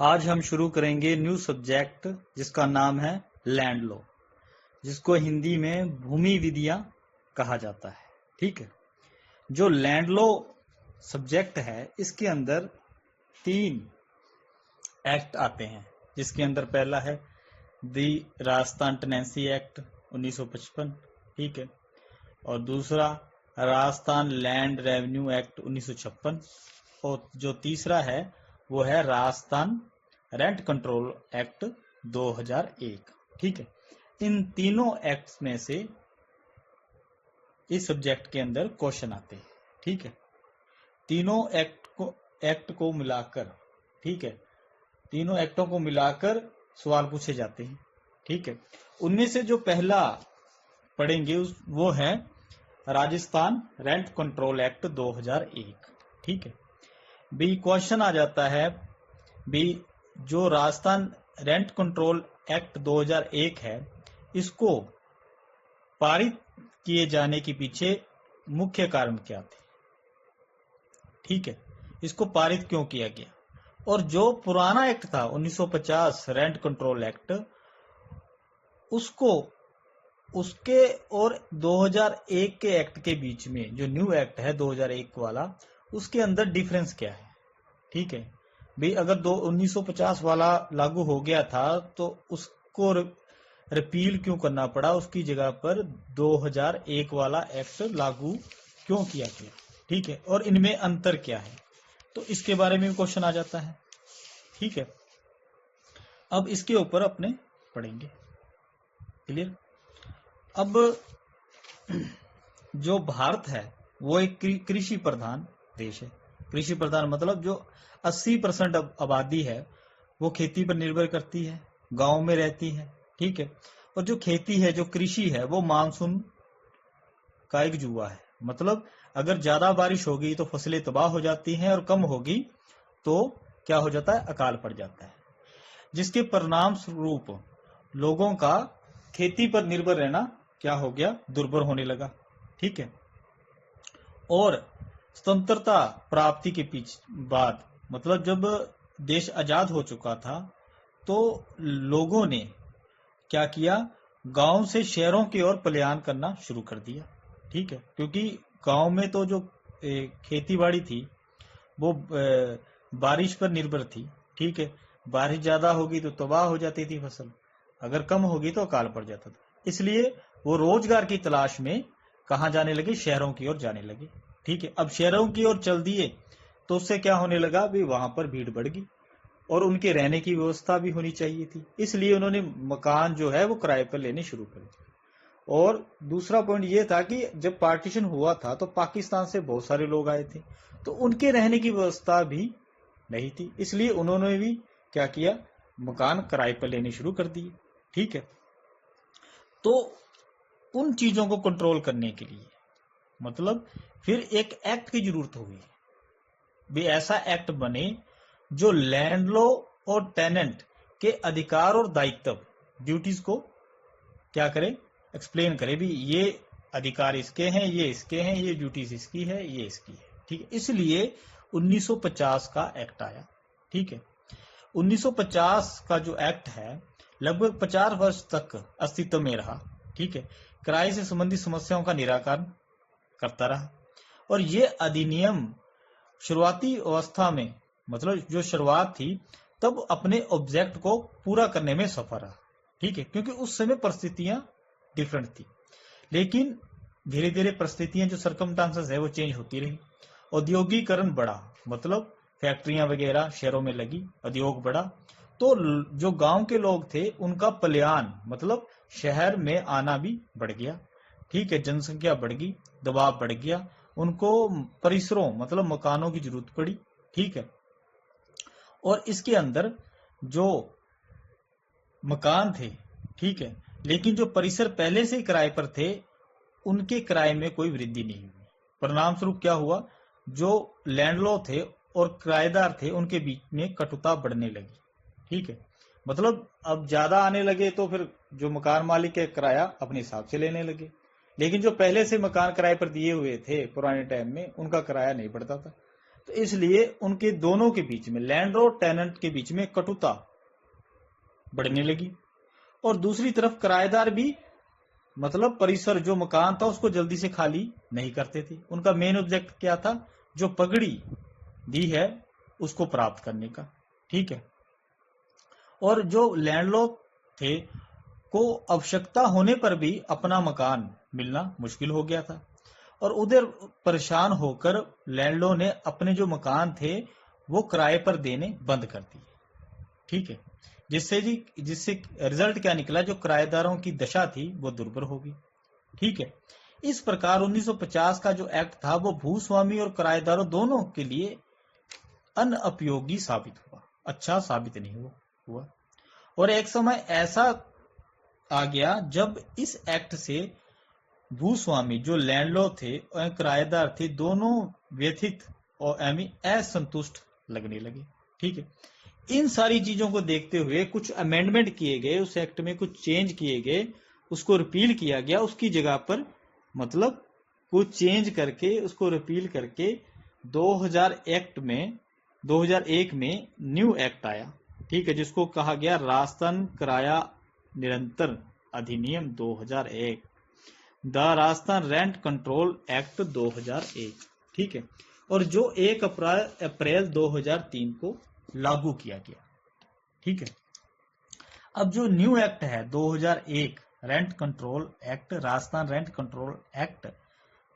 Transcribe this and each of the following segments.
आज हम शुरू करेंगे न्यू सब्जेक्ट जिसका नाम है लैंड लॉ, जिसको हिंदी में भूमि विधियां कहा जाता है। ठीक है, जो लैंड लॉ सब्जेक्ट है इसके अंदर 3 एक्ट आते हैं, जिसके अंदर पहला है दी राजस्थान टेनेंसी एक्ट 1955। ठीक है, और दूसरा राजस्थान लैंड रेवेन्यू एक्ट 1956, और जो तीसरा है वो है राजस्थान रेंट कंट्रोल एक्ट 2001। ठीक है, इन तीनों एक्ट्स में से इस सब्जेक्ट के अंदर क्वेश्चन आते हैं। ठीक है, तीनों एक्ट को मिलाकर, ठीक है, तीनों एक्टों को मिलाकर सवाल पूछे जाते हैं। ठीक है, उनमें से जो पहला पढ़ेंगे वो है राजस्थान रेंट कंट्रोल एक्ट 2001। ठीक है, बी क्वेश्चन आ जाता है बी जो राजस्थान रेंट कंट्रोल एक्ट 2001 है, इसको पारित किए जाने के पीछे मुख्य कारण क्या थे। ठीक है, इसको पारित क्यों किया गया, और जो पुराना एक्ट था 1950 रेंट कंट्रोल एक्ट, उसके और 2001 के एक्ट के बीच में जो न्यू एक्ट है 2001 वाला, उसके अंदर डिफरेंस क्या है। ठीक है भाई, अगर 1950 वाला लागू हो गया था तो उसको रिपील क्यों करना पड़ा, उसकी जगह पर 2001 वाला एक्ट लागू क्यों किया गया। ठीक है, और इनमें अंतर क्या है, तो इसके बारे में क्वेश्चन आ जाता है। ठीक है, अब इसके ऊपर अपने पढ़ेंगे। क्लियर। अब जो भारत है वो एक कृषि प्रधान देश है। कृषि प्रधान मतलब जो 80% आबादी है वो खेती पर निर्भर करती है, गांव में रहती है। ठीक है, और जो खेती है, जो कृषि है, वो मानसून का एक जुआ है। मतलब अगर ज्यादा बारिश होगी तो फसलें तबाह हो जाती हैं, और कम होगी तो क्या हो जाता है, अकाल पड़ जाता है, जिसके परिणाम स्वरूप लोगों का खेती पर निर्भर रहना क्या हो गया, दुर्भर होने लगा। ठीक है, और स्वतंत्रता प्राप्ति के बाद, मतलब जब देश आजाद हो चुका था, तो लोगों ने क्या किया, गांव से शहरों की ओर पलायन करना शुरू कर दिया। ठीक है, क्योंकि गांव में तो जो खेती बाड़ी थी वो बारिश पर निर्भर थी। ठीक है, बारिश ज्यादा होगी तो तबाह हो जाती थी फसल, अगर कम होगी तो अकाल पड़ जाता था। इसलिए वो रोजगार की तलाश में कहां जाने लगे, शहरों की ओर जाने लगे। ठीक है, अब शहरों की ओर चल दिए तो उससे क्या होने लगा भी, वहां पर भीड़ बढ़ गई और उनके रहने की व्यवस्था भी होनी चाहिए थी, इसलिए उन्होंने मकान जो है वो किराए पर लेने शुरू कर दिए। और दूसरा पॉइंट ये था कि जब पार्टीशन हुआ था तो पाकिस्तान से बहुत सारे लोग आए थे, तो उनके रहने की व्यवस्था भी नहीं थी, इसलिए उन्होंने भी क्या किया, मकान किराए पर लेने शुरू कर दिए। ठीक है, तो उन चीजों को कंट्रोल करने के लिए मतलब फिर एक एक्ट की जरूरत होगी भी, ऐसा एक्ट बने जो लैंडलॉर्ड और टेनेंट के अधिकार और दायित्व, ड्यूटीज को क्या करे, एक्सप्लेन करे भी, ये अधिकार इसके हैं, ये इसके हैं, ये ड्यूटीज इसकी है, ये इसकी है। ठीक है, इसलिए 1950 का एक्ट आया। ठीक है, 1950 का जो एक्ट है लगभग 50 वर्ष तक अस्तित्व में रहा। ठीक है, किराए से संबंधित समस्याओं का निराकरण करता रहा, और ये अधिनियम शुरुआती अवस्था में, मतलब जो शुरुआत थी तब अपने ऑब्जेक्ट को पूरा करने में सफल रहा। ठीक है, क्योंकि उस समय परिस्थितियां डिफरेंट थी, लेकिन धीरे धीरे परिस्थितियां, जो सर्कमस्टांसेस है, वो चेंज होती रही। औद्योगिकरण बढ़ा, मतलब फैक्ट्रियां वगैरह शहरों में लगी, उद्योग बढ़ा, तो जो गांव के लोग थे उनका पलायन, मतलब शहर में आना भी बढ़ गया। ठीक है, जनसंख्या बढ़ गई, दबाव बढ़ गया, उनको परिसरों मतलब मकानों की जरूरत पड़ी। ठीक है, और इसके अंदर जो मकान थे, ठीक है, लेकिन जो परिसर पहले से किराए पर थे उनके किराए में कोई वृद्धि नहीं हुई। परिणाम स्वरूप क्या हुआ, जो लैंडलॉर्ड थे और किराएदार थे उनके बीच में कटुता बढ़ने लगी। ठीक है, मतलब अब ज्यादा आने लगे तो फिर जो मकान मालिक है किराया अपने हिसाब से लेने लगे, लेकिन जो पहले से मकान किराए पर दिए हुए थे पुराने टाइम में, उनका किराया नहीं बढ़ता था। तो इसलिए उनके दोनों के बीच में, लैंडलॉर्ड टेनेंट के बीच में कटुता बढ़ने लगी। और दूसरी तरफ किराएदार भी मतलब परिसर, जो मकान था उसको जल्दी से खाली नहीं करते थे। उनका मेन ऑब्जेक्ट क्या था? जो पगड़ी दी है उसको प्राप्त करने का। ठीक है। और जो लैंडलॉर्ड थे को आवश्यकता होने पर भी अपना मकान मिलना मुश्किल हो गया था, और उधर परेशान होकर लैंडलॉर्ड ने अपने जो मकान थे वो किराए पर देने बंद कर दिए। ठीक है। जिससे रिजल्ट क्या निकला? जो किराएदारों की दशा थी वो दुर्भर होगी। ठीक है। इस प्रकार 1950 का जो एक्ट था वो भूस्वामी और किराएदारों दोनों के लिए अनउपयोगी साबित हुआ, अच्छा साबित नहीं हुआ। और एक समय ऐसा आ गया जब इस एक्ट से भूस्वामी, जो लैंडलॉर्ड थे और किराएदार थे, दोनों व्यथित और असंतुष्ट लगने लगे। ठीक है। इन सारी चीजों को देखते हुए कुछ अमेंडमेंट किए गए, उस एक्ट में कुछ चेंज किए गए, उसको रिपील किया गया। उसकी जगह पर मतलब कुछ चेंज करके उसको रिपील करके 2001 में न्यू एक्ट आया। ठीक है। जिसको कहा गया राजस्थान किराया निरंतर अधिनियम 2001, the Rajasthan rent control act 2001। ठीक है। और जो 1 अप्रैल 2003 को लागू किया गया। ठीक है। अब जो न्यू एक्ट है 2001 rent control act, Rajasthan rent control act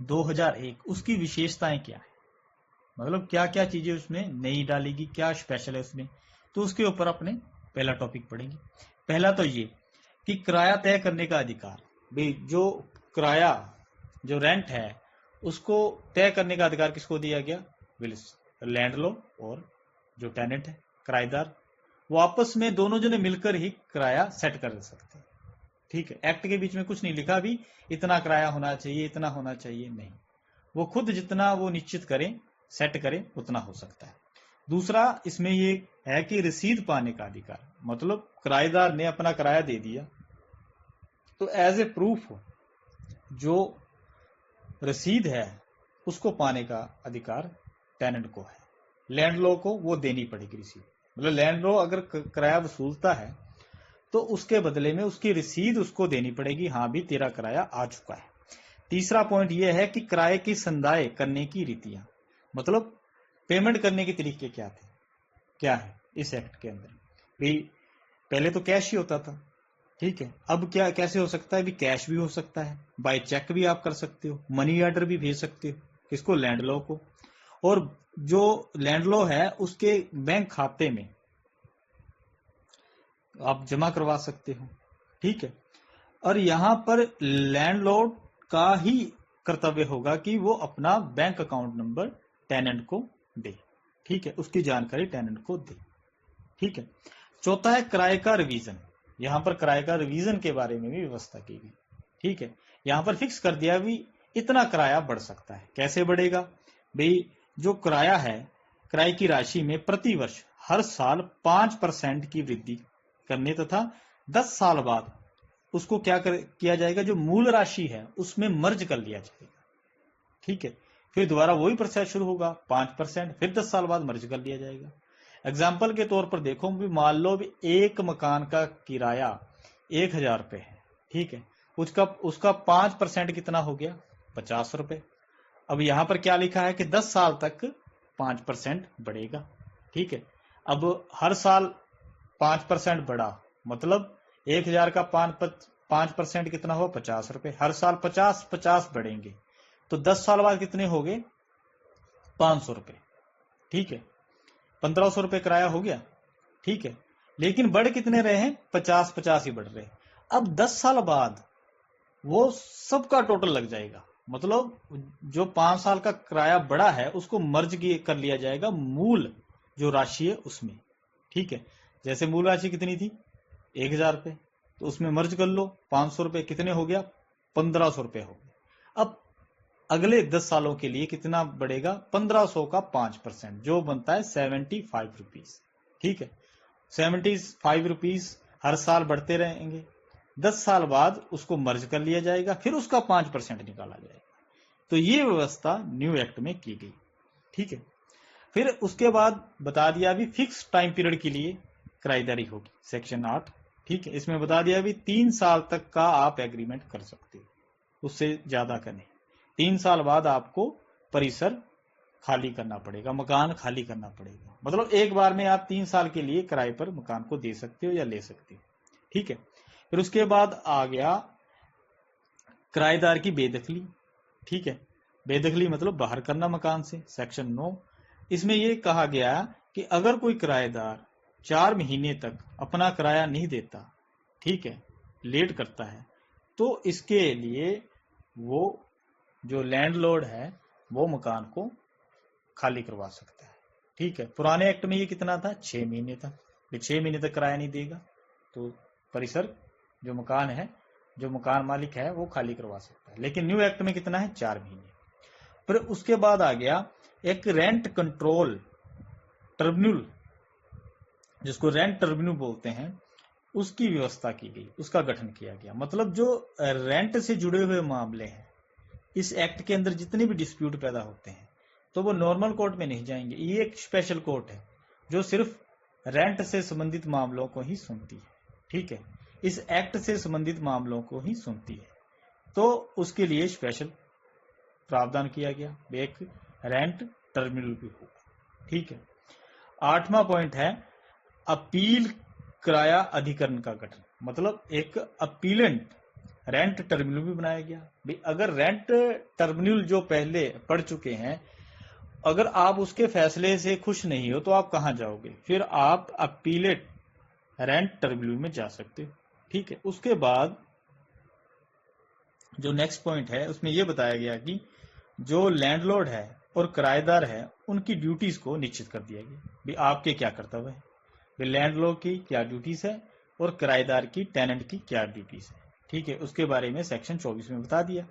2001, उसकी विशेषताएं क्या है? मतलब क्या क्या चीजें उसमें नई डालेगी, क्या स्पेशल है उसमें, तो उसके ऊपर अपने पहला टॉपिक पढ़ेंगे। पहला तो ये कि किराया तय करने का अधिकार। भाई जो किराया, जो रेंट है, उसको तय करने का अधिकार किसको दिया गया? लैंडलॉर्ड और जो टेनेंट है, किराएदार, वो आपस में दोनों जने मिलकर ही किराया सेट कर सकते हैं। ठीक है। एक्ट के बीच में कुछ नहीं लिखा भी इतना किराया होना चाहिए, इतना होना चाहिए, नहीं। वो खुद जितना वो निश्चित करें, सेट करें, उतना हो सकता है। दूसरा इसमें ये है कि रसीद पाने का अधिकार। मतलब किराएदार ने अपना किराया दे दिया तो एज ए प्रूफ जो रसीद है उसको पाने का अधिकार टेनेंट को है। लैंडलॉर्ड को वो देनी पड़ेगी रसीद। मतलब लैंडलॉर्ड अगर किराया वसूलता है तो उसके बदले में उसकी रसीद उसको देनी पड़ेगी, हाँ भी तेरा किराया आ चुका है। तीसरा पॉइंट यह है कि किराए की संदाय करने की रीतियां, मतलब पेमेंट करने के तरीके क्या है इस एक्ट के अंदर। भाई पहले तो कैश ही होता था। ठीक है। अब क्या कैसे हो सकता है? भी कैश भी हो सकता है, बाय चेक भी आप कर सकते हो, मनी ऑर्डर भी भेज सकते हो। किसको? लैंडलॉर्ड को। और जो लैंडलॉर्ड है उसके बैंक खाते में आप जमा करवा सकते हो। ठीक है। और यहां पर लैंडलॉर्ड का ही कर्तव्य होगा कि वो अपना बैंक अकाउंट नंबर टेनेंट को दे। ठीक है। उसकी जानकारी टेनेंट को दे। ठीक है। चौथा है किराए का रिवीजन। यहां पर किराए का रिवीजन के बारे में भी व्यवस्था की गई। ठीक है। यहां पर फिक्स कर दिया भी इतना किराया बढ़ सकता है। कैसे बढ़ेगा? भाई जो किराया है, किराए की राशि में प्रति वर्ष हर साल 5% की वृद्धि करने तथा 10 साल बाद उसको किया जाएगा, जो मूल राशि है उसमें मर्ज कर लिया जाएगा। ठीक है। फिर दोबारा वही प्रोसेस शुरू होगा, 5%, फिर 10 साल बाद मर्ज कर लिया जाएगा। एग्जाम्पल के तौर पर देखो भी, मान लो भी एक मकान का किराया 1000 रुपए है। ठीक है। उसका 5% कितना हो गया? 50 रुपए। अब यहां पर क्या लिखा है कि 10 साल तक 5% बढ़ेगा। ठीक है। अब हर साल 5% बढ़ा, मतलब 1000 का 5% कितना हुआ? 50 रुपए। हर साल 50 बढ़ेंगे तो 10 साल बाद कितने हो गए? 500 रुपए। ठीक है। 1500 रुपए किराया हो गया। ठीक है। लेकिन बढ़ कितने रहे हैं? 50 ही बढ़ रहे। अब 10 साल बाद वो सबका टोटल लग जाएगा। मतलब जो 5 साल का किराया बढ़ा है उसको मर्ज कर लिया जाएगा मूल जो राशि है उसमें। ठीक है। जैसे मूल राशि कितनी थी? 1000 रुपए, तो उसमें मर्ज कर लो 500 रुपए, कितने हो गया? 1500 रुपए हो गए। अब अगले 10 सालों के लिए कितना बढ़ेगा? 1500 का 5%, जो बनता है 75 रुपीज। ठीक है। 75 रुपीज हर साल बढ़ते रहेंगे। 10 साल बाद उसको मर्ज कर लिया जाएगा, फिर उसका 5% निकाला जाएगा। तो ये व्यवस्था न्यू एक्ट में की गई। ठीक है। फिर उसके बाद बता दिया अभी फिक्स टाइम पीरियड के लिए किराएदारी होगी, सेक्शन 8। ठीक है, इसमें बता दिया अभी 3 साल तक का आप एग्रीमेंट कर सकते हो, उससे ज्यादा का नहीं। 3 साल बाद आपको परिसर खाली करना पड़ेगा, मकान खाली करना पड़ेगा। मतलब एक बार में आप 3 साल के लिए किराए पर मकान को दे सकते हो या ले सकते हो। ठीक है, फिर उसके बाद आ गया किराएदार की बेदखली। ठीक है, बेदखली मतलब बाहर करना मकान से, सेक्शन 9। इसमें यह कहा गया कि अगर कोई किराएदार 4 महीने तक अपना किराया नहीं देता, ठीक है, लेट करता है, तो इसके लिए वो जो लैंडलॉर्ड है वो मकान को खाली करवा सकता है। ठीक है, पुराने एक्ट में ये कितना था, 6 महीने था। 6 महीने तक किराया नहीं देगा तो परिसर जो मकान है, जो मकान मालिक है वो खाली करवा सकता है। लेकिन न्यू एक्ट में कितना है, 4 महीने। फिर उसके बाद आ गया एक रेंट कंट्रोल ट्रिब्यूनल, जिसको रेंट ट्रिब्यूनल बोलते हैं, उसकी व्यवस्था की गई, उसका गठन किया गया। मतलब जो रेंट से जुड़े हुए मामले हैं इस एक्ट के अंदर, जितने भी डिस्प्यूट पैदा होते हैं, तो वो नॉर्मल कोर्ट में नहीं जाएंगे। ये एक स्पेशल कोर्ट है जो सिर्फ रेंट से संबंधित मामलों को ही सुनती है। ठीक है, इस एक्ट से संबंधित मामलों को ही सुनती है, तो उसके लिए स्पेशल प्रावधान किया गया, एक रेंट ट्रिब्यूनल भी होगा। ठीक है, 8वां पॉइंट है अपील किराया अधिकरण का गठन। मतलब एक अपीलेंट रेंट ट्रिब्यूनल भी बनाया गया। भाई अगर रेंट ट्रिब्यूनल जो पहले पढ़ चुके हैं, अगर आप उसके फैसले से खुश नहीं हो तो आप कहां जाओगे, फिर आप अपीलेट रेंट ट्रिब्यूनल में जा सकते हो। ठीक है, उसके बाद जो नेक्स्ट पॉइंट है उसमें यह बताया गया कि जो लैंडलॉर्ड है और किराएदार है उनकी ड्यूटीज को निश्चित कर दिया गया। भी आपके क्या कर्तव्य है, भी लैंडलॉर्ड की क्या ड्यूटीज है और किराएदार की, टेनेंट की क्या ड्यूटीज है। ठीक है, उसके बारे में सेक्शन 24 में बता दिया।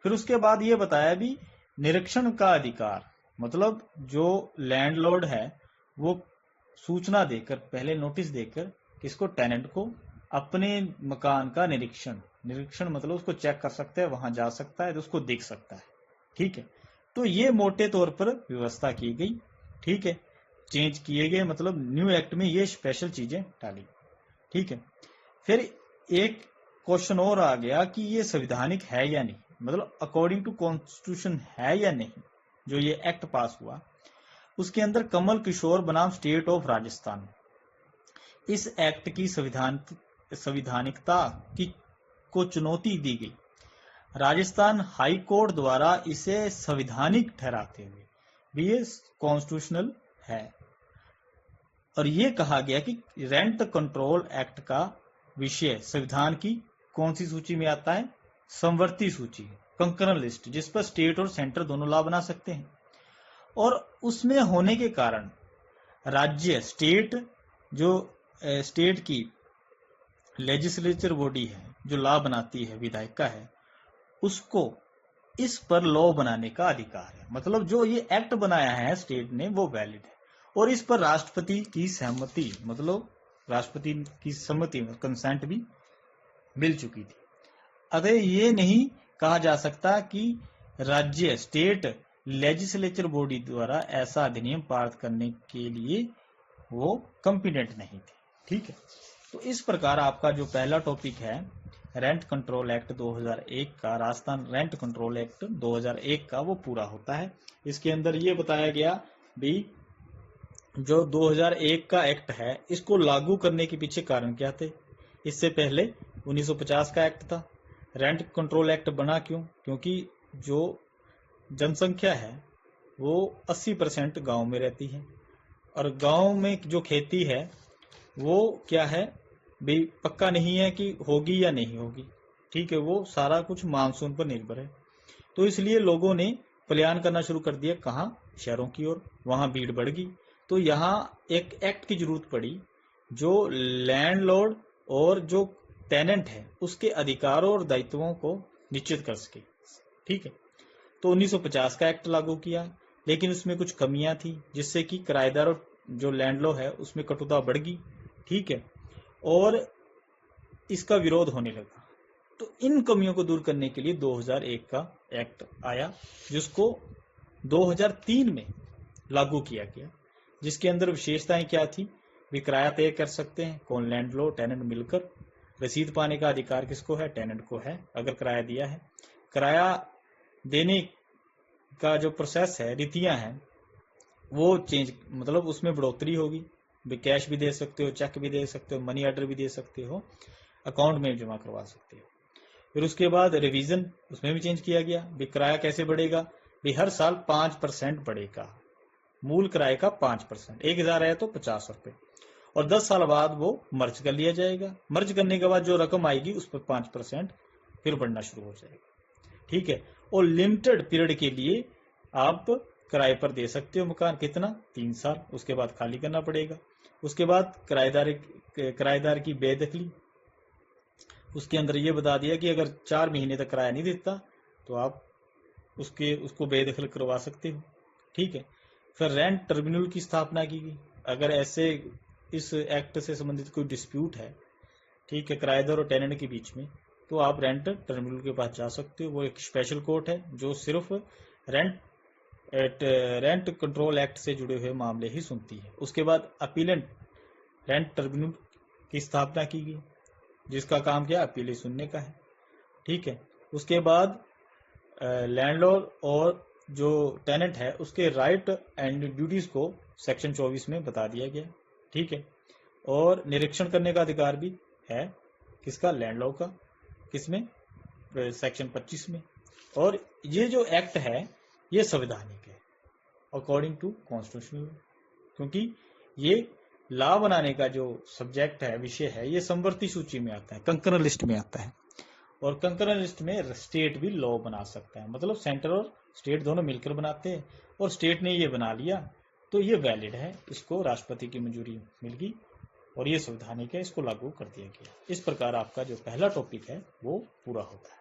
फिर उसके बाद ये बताया भी निरीक्षण का अधिकार। मतलब जो लैंडलॉर्ड है वो सूचना देकर, पहले नोटिस देकर किसको, टेनेंट को, अपने मकान का निरीक्षण मतलब उसको चेक कर सकता है, वहां जा सकता है तो उसको देख सकता है। ठीक है, तो ये मोटे तौर पर व्यवस्था की गई। ठीक है, चेंज किए गए, मतलब न्यू एक्ट में ये स्पेशल चीजें डाली। ठीक है, फिर एक क्वेश्चन और आ गया कि ये संवैधानिक है या नहीं, मतलब अकॉर्डिंग टू कॉन्स्टिट्यूशन है या नहीं। जो ये एक्ट पास हुआ उसके अंदर कमल किशोर बनाम स्टेट ऑफ राजस्थान, इस एक्ट की संवैधानिकता की को चुनौती दी गई। राजस्थान हाई कोर्ट द्वारा इसे संवैधानिक ठहराते हुए भी ये कॉन्स्टिट्यूशनल है, और ये कहा गया कि रेंट कंट्रोल एक्ट का विषय संविधान की कौन सी सूची में आता है, समवर्ती सूची, कंकरन लिस्ट, जिस पर स्टेट और सेंटर दोनों लॉ बना सकते हैं। और उसमें होने के कारण राज्य, स्टेट की लेजिस्लेचर बॉडी है जो लॉ बनाती है, विधायिका है, उसको इस पर लॉ बनाने का अधिकार है। मतलब जो ये एक्ट बनाया है स्टेट ने वो वैलिड है, और इस पर राष्ट्रपति की सहमति, मतलब राष्ट्रपति की सम्मति, कंसेंट भी मिल चुकी थी। अतः ये नहीं कहा जा सकता कि राज्य, स्टेट लेजिस्लेचर बॉडी द्वारा ऐसा अधिनियम पारित करने के लिए वो कॉम्पिटेंट नहीं थे। ठीक है, तो इस प्रकार आपका जो पहला टॉपिक है रेंट कंट्रोल एक्ट 2001 का, राजस्थान रेंट कंट्रोल एक्ट 2001 का, वो पूरा होता है। इसके अंदर ये बताया गया भी जो 2001 का एक्ट है इसको लागू करने के पीछे कारण क्या थे। इससे पहले 1950 का एक्ट था। रेंट कंट्रोल एक्ट बना क्यों, क्योंकि जो जनसंख्या है वो 80% गांव में रहती है, और गांव में जो खेती है वो क्या है भी पक्का नहीं है कि होगी या नहीं होगी। ठीक है, वो सारा कुछ मानसून पर निर्भर है। तो इसलिए लोगों ने पलायन करना शुरू कर दिया, कहाँ, शहरों की ओर। वहां भीड़ बढ़ गई, तो यहाँ एक एक्ट की जरूरत पड़ी जो लैंडलॉर्ड और जो टेनेंट है उसके अधिकारों और दायित्वों को निश्चित कर सके। ठीक है, तो 1950 का एक्ट लागू किया, लेकिन उसमें कुछ कमियां थी जिससे कि किराएदार और जो लैंडलॉर्ड है उसमें कटुता बढ़ गई। ठीक है, और इसका विरोध होने लगा। तो इन कमियों को दूर करने के लिए 2001 का एक्ट आया, जिसको 2003 में लागू किया गया, जिसके अंदर विशेषताएं क्या थी? भी किराया तय कर सकते हैं कौन? लैंडलॉर्ड टेनेंट मिलकर। रसीद पाने का अधिकार किसको है? टेनेंट को है, अगर किराया दिया है। किराया देने का जो प्रोसेस है, रीतियां हैं, वो चेंज, मतलब उसमें बढ़ोतरी होगी। भी कैश भी दे सकते हो, चेक भी दे सकते हो, मनी ऑर्डर भी दे सकते हो, अकाउंट में जमा करवा सकते हो। फिर उसके बाद रिवीजन, उसमें भी चेंज किया गया। भी किराया कैसे बढ़ेगा? भी हर साल 5% बढ़ेगा, मूल किराए का 5%। 1000 है तो 50 रुपए, और 10 साल बाद वो मर्ज कर लिया जाएगा। मर्ज करने के बाद जो रकम आएगी उस पर 5% फिर बढ़ना शुरू हो जाएगा। ठीक है। और लिमिटेड पीरियड के लिए आप किराए पर दे सकते हो मकान। कितना? 3 साल। उसके बाद खाली करना पड़ेगा। उसके बाद किराएदार की बेदखली, उसके अंदर ये बता दिया कि अगर 4 महीने तक किराया नहीं देता तो आप उसको बेदखल करवा सकते हो। ठीक है। फिर रेंट ट्रिब्यूनल की स्थापना की गई। अगर ऐसे इस एक्ट से संबंधित कोई डिस्प्यूट है, ठीक है, किराएदार और टेनेंट के बीच में, तो आप रेंट ट्रिब्यूनल के पास जा सकते हो। वो एक स्पेशल कोर्ट है जो सिर्फ रेंट कंट्रोल एक्ट से जुड़े हुए मामले ही सुनती है। उसके बाद अपीलेंट रेंट ट्रिब्यूनल की स्थापना की गई, जिसका काम क्या? अपीलें सुनने का है। ठीक है। उसके बाद लैंडलॉर्ड और जो टेनेंट है उसके राइट एंड ड्यूटीज को सेक्शन 24 में बता दिया गया। ठीक है। और निरीक्षण करने का अधिकार भी है किसका? लैंडलॉर्ड का। किसमें? सेक्शन 25 में। और ये जो एक्ट है ये संवैधानिक है अकॉर्डिंग टू कॉन्स्टिट्यूशनल, क्योंकि ये लॉ बनाने का जो सब्जेक्ट है, विषय है, ये समवर्ती सूची में आता है, कंकरर लिस्ट में आता है। और कंकरर लिस्ट में स्टेट भी लॉ बना सकता है, मतलब सेंटर और स्टेट दोनों मिलकर बनाते हैं। और स्टेट ने ये बना लिया तो ये वैलिड है, इसको राष्ट्रपति की मंजूरी मिल गई और ये संवैधानिक है, इसको लागू कर दिया गया। इस प्रकार आपका जो पहला टॉपिक है वो पूरा होता है।